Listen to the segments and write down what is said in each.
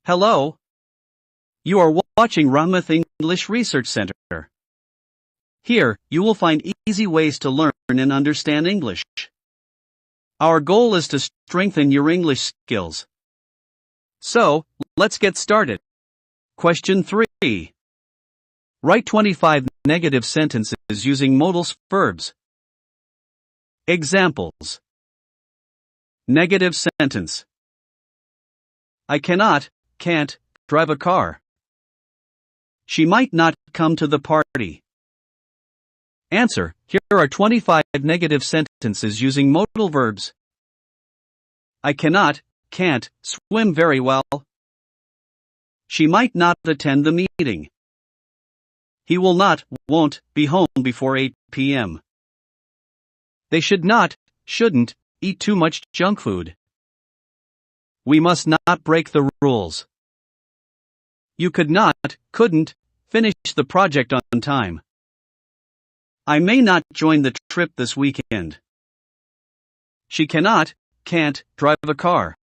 Hello. You are watching Rahmath English Research Center. Here, you will find easy ways to learn and understand English. Our goal is to strengthen your English skills. So, let's get started. Question 3. Write 25 negative sentences using modal verbs. Examples. Negative sentence. I can't drive a car. She might not come to the party. Answer. Here are 25 negative sentences using modal verbs. I can't swim very well. She might not attend the meeting. He won't be home before 8 p.m. They shouldn't eat too much junk food. We must not break the rules. You couldn't finish the project on time. I may not join the trip this weekend. She can't drive a car.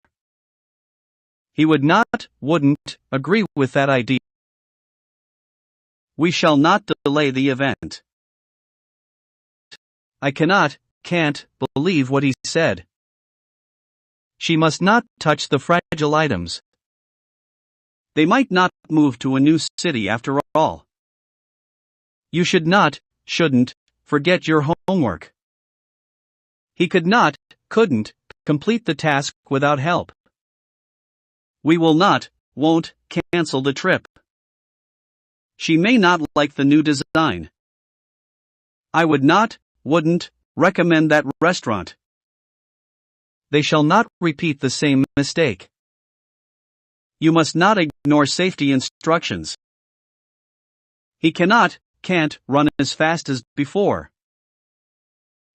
He wouldn't agree with that idea. We shall not delay the event. I can't believe what he said. She must not touch the fragile items. They might not move to a new city after all. You shouldn't forget your homework. He couldn't complete the task without help. We won't cancel the trip. She may not like the new design. I wouldn't recommend that restaurant. They shall not repeat the same mistake. You must not ignore safety instructions. He can't run as fast as before.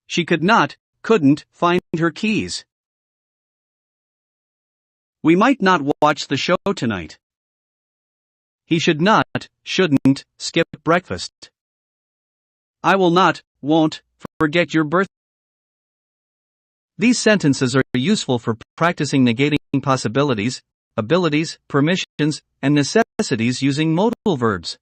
She couldn't find her keys. We might not watch the show tonight. He shouldn't skip breakfast. I won't forget your birthday. These sentences are useful for practicing negating possibilities, abilities, permissions, and necessities using modal verbs.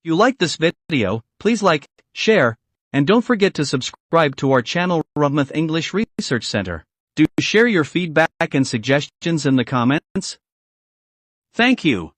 If you like this video, please like, share, and don't forget to subscribe to our channel Rahmath English Research Center. Do share your feedback and suggestions in the comments. Thank you.